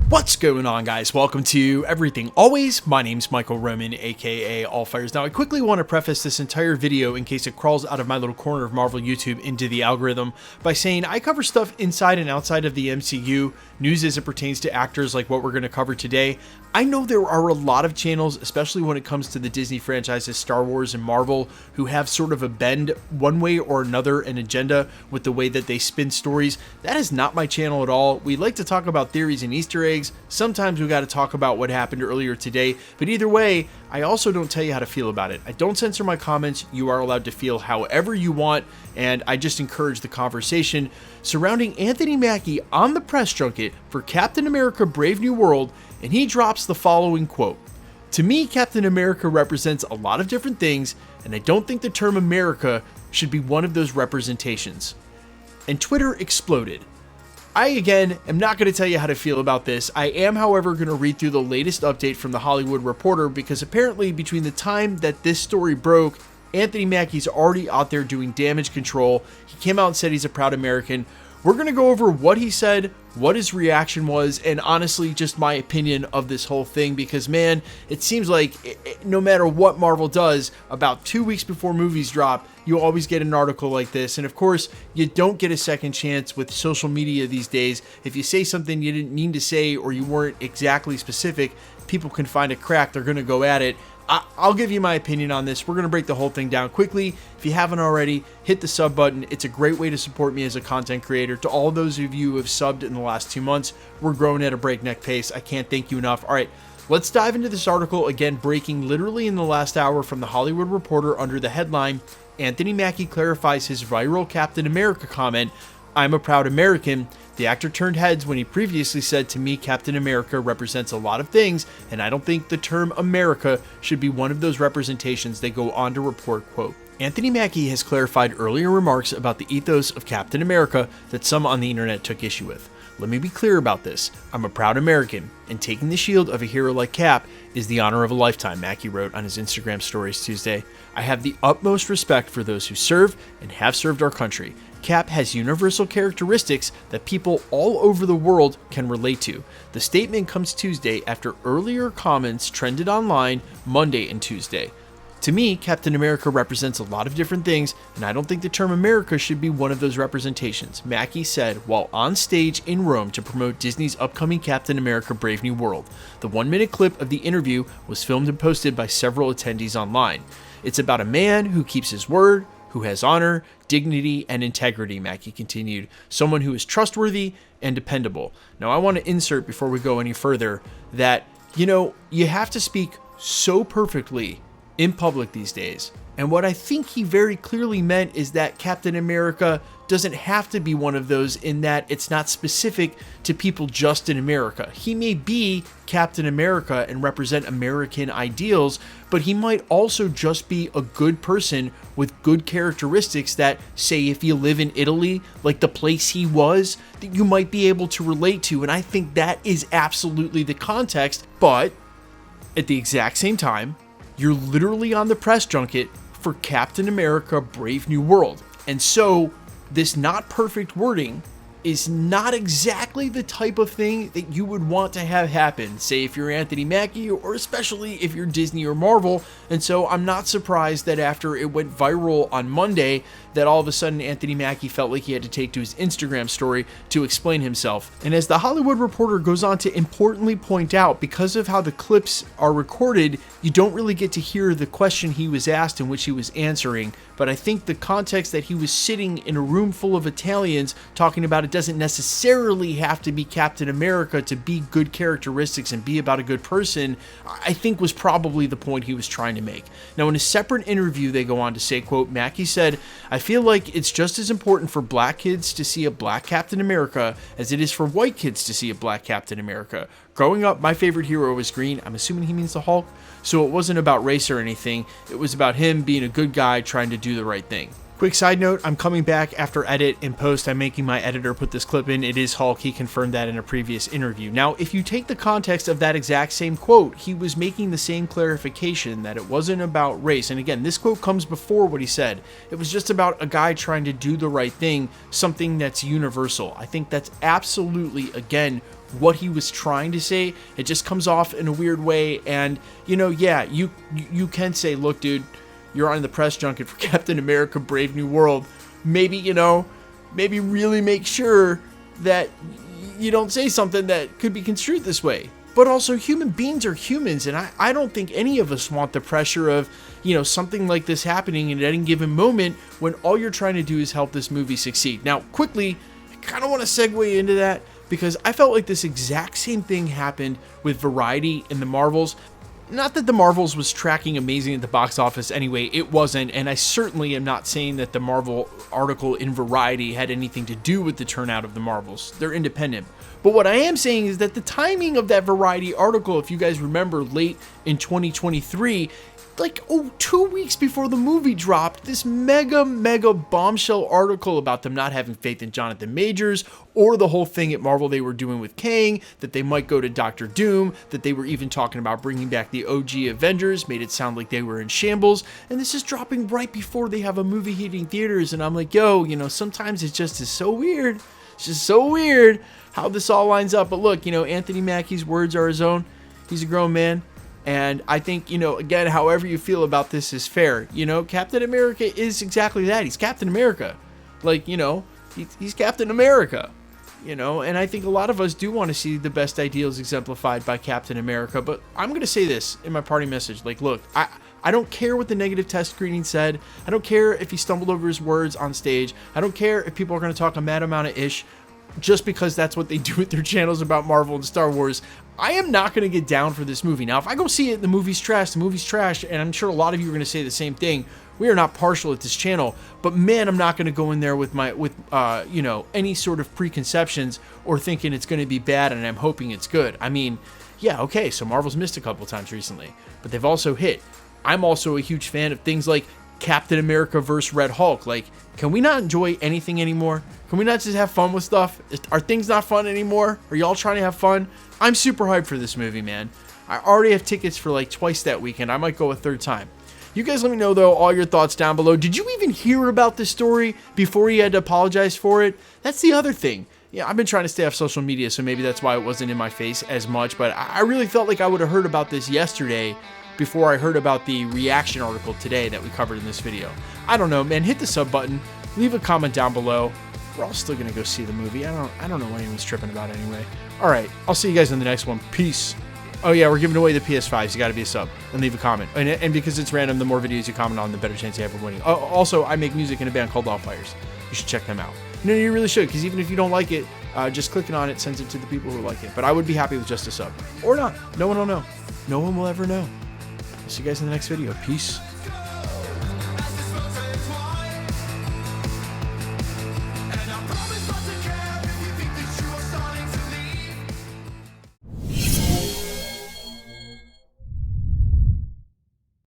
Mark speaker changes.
Speaker 1: What's going on, guys? Welcome to Everything Always. My name's Michael Roman, aka Allfires. Now, I quickly want to preface this entire video in case it crawls out of my little corner of Marvel YouTube into the algorithm by saying I cover stuff inside and outside of the MCU, news as it pertains to actors like what we're going to cover today. I know there are a lot of channels, especially when it comes to the Disney franchises, Star Wars and Marvel, who have sort of a bend one way or another, an agenda with the way that they spin stories. That is not my channel at all. We like to talk about theories and Easter eggs. Sometimes we got to talk about what happened earlier today, but either way, I also don't tell you how to feel about it. I don't censor my comments. You are allowed to feel however you want, and I just encourage the conversation surrounding Anthony Mackie on the press junket for Captain America: Brave New World, and he drops the following quote: "To me, Captain America represents a lot of different things, and I don't think the term America should be one of those representations." And Twitter exploded. I, again, am not going to tell you how to feel about this. I am, however, going to read through the latest update from The Hollywood Reporter, because apparently between the time that this story broke, Anthony Mackie's already out there doing damage control. He came out and said he's a proud American. We're going to go over what he said, what his reaction was, and honestly, just my opinion of this whole thing, because, man, it seems like no matter what Marvel does, about 2 weeks before movies drop, you always get an article like this. And of course, you don't get a second chance with social media these days. If you say something you didn't mean to say or you weren't exactly specific, people can find a crack. They're going to go at it. I'll give you my opinion on this. We're going to break the whole thing down quickly. If you haven't already, hit the sub button. It's a great way to support me as a content creator. To all those of you who have subbed in the last 2 months, we're growing at a breakneck pace. I can't thank you enough. All right, let's dive into this article, again, breaking literally in the last hour from The Hollywood Reporter under the headline, "Anthony Mackie clarifies his viral Captain America comment, 'I'm a proud American.' The actor turned heads when he previously said, 'To me, Captain America represents a lot of things, and I don't think the term America should be one of those representations.' They go on to report, quote, "Anthony Mackie has clarified earlier remarks about the ethos of Captain America that some on the internet took issue with. Let me be clear about this. I'm a proud American, and taking the shield of a hero like Cap is the honor of a lifetime," Mackie wrote on his Instagram stories Tuesday. "I have the utmost respect for those who serve and have served our country. Cap has universal characteristics that people all over the world can relate to." The statement comes Tuesday after earlier comments trended online Monday and Tuesday. "To me, Captain America represents a lot of different things, and I don't think the term America should be one of those representations," Mackie said while on stage in Rome to promote Disney's upcoming Captain America: Brave New World. The 1-minute clip of the interview was filmed and posted by several attendees online. "It's about a man who keeps his word, who has honor, dignity, and integrity," Mackie continued. "Someone who is trustworthy and dependable." Now, I want to insert before we go any further that, you have to speak so perfectly in public these days. And what I think he very clearly meant is that Captain America doesn't have to be one of those, in that it's not specific to people just in America. He may be Captain America and represent American ideals, but he might also just be a good person with good characteristics that, say, if you live in Italy, like the place he was, that you might be able to relate to. And I think that is absolutely the context. But at the exact same time, you're literally on the press junket for Captain America: Brave New World. And so this not perfect wording is not exactly the type of thing that you would want to have happen, say if you're Anthony Mackie, or especially if you're Disney or Marvel. And so I'm not surprised that after it went viral on Monday, that all of a sudden Anthony Mackie felt like he had to take to his Instagram story to explain himself. And as The Hollywood Reporter goes on to importantly point out, because of how the clips are recorded, you don't really get to hear the question he was asked in which he was answering. But I think the context that he was sitting in a room full of Italians talking about it doesn't necessarily have to be Captain America to be good characteristics and be about a good person, I think was probably the point he was trying to make. Now, in a separate interview, they go on to say, quote, Mackie said, "I feel like it's just as important for black kids to see a black Captain America as it is for white kids to see a black Captain America. Growing up, my favorite hero was green." I'm assuming he means the Hulk. "So it wasn't about race or anything. It was about him being a good guy trying to do the right thing." Quick side note, I'm coming back after edit and post. I'm making my editor put this clip in. It is Hulk. He confirmed that in a previous interview. Now, if you take the context of that exact same quote, he was making the same clarification that it wasn't about race. And again, this quote comes before what he said. It was just about a guy trying to do the right thing, something that's universal. I think that's absolutely, again, what he was trying to say. It just comes off in a weird way. And, you know, yeah, you can say, look, dude, you're on the press junket for Captain America Brave New World. Maybe, you know, maybe really make sure that you don't say something that could be construed this way. But also, human beings are humans, and I don't think any of us want the pressure of, you know, something like this happening at any given moment when all you're trying to do is help this movie succeed. Now, quickly, I kind of want to segue into that because I felt like this exact same thing happened with Variety in the Marvels. Not that the Marvels was tracking amazing at the box office anyway, it wasn't, and I certainly am not saying that the Marvel article in Variety had anything to do with the turnout of the Marvels. They're independent. But what I am saying is that the timing of that Variety article, if you guys remember, late in 2023, like 2 weeks before the movie dropped, this mega bombshell article about them not having faith in Jonathan Majors, or the whole thing at Marvel they were doing with Kang, that they might go to Doctor Doom, that they were even talking about bringing back the OG Avengers, made it sound like they were in shambles, and this is dropping right before they have a movie hitting theaters, and I'm like, yo, you know, sometimes it just is so weird. It's just so weird how this all lines up. But look, you know, Anthony Mackie's words are his own. He's a grown man. And I think, you know, again, however you feel about this is fair. You know, Captain America is exactly that. He's Captain America. Like, you know, he's Captain America. You know, and I think a lot of us do want to see the best ideals exemplified by Captain America. But I'm going to say this in my party message. Like, look, I don't care what the negative test screening said. I don't care if he stumbled over his words on stage. I don't care if people are going to talk a mad amount of ish just because that's what they do with their channels about Marvel and Star Wars. I am not going to get down for this movie. Now, if I go see it, the movie's trash, and I'm sure a lot of you are going to say the same thing. We are not partial at this channel, but man, I'm not going to go in there with you know, any sort of preconceptions or thinking it's going to be bad and I'm hoping it's good. I mean, yeah, okay, so Marvel's missed a couple times recently, but they've also hit. I'm also a huge fan of things like Captain America vs. Red Hulk. Like, can we not enjoy anything anymore? Can we not just have fun with stuff? Are things not fun anymore? Are y'all trying to have fun? I'm super hyped for this movie, man. I already have tickets for like twice that weekend. I might go a third time. You guys let me know, though, all your thoughts down below. Did you even hear about this story before he had to apologize for it? That's the other thing. Yeah, I've been trying to stay off social media, so maybe that's why it wasn't in my face as much, but I really felt like I would have heard about this yesterday before I heard about the reaction article today that we covered in this video. I don't know, man. Hit the sub button. Leave a comment down below. We're all still gonna go see the movie. I don't know what anyone's tripping about anyway. All right, I'll see you guys in the next one. Peace. Oh yeah, we're giving away the PS5s. You gotta be a sub and leave a comment. And because it's random, the more videos you comment on, the better chance you have of winning. Oh, also, I make music in a band called Allfires. You should check them out. No, you really should, because even if you don't like it, just clicking on it sends it to the people who like it. But I would be happy with just a sub. Or not. No one will know. No one will ever know. See you guys in the next video. Peace.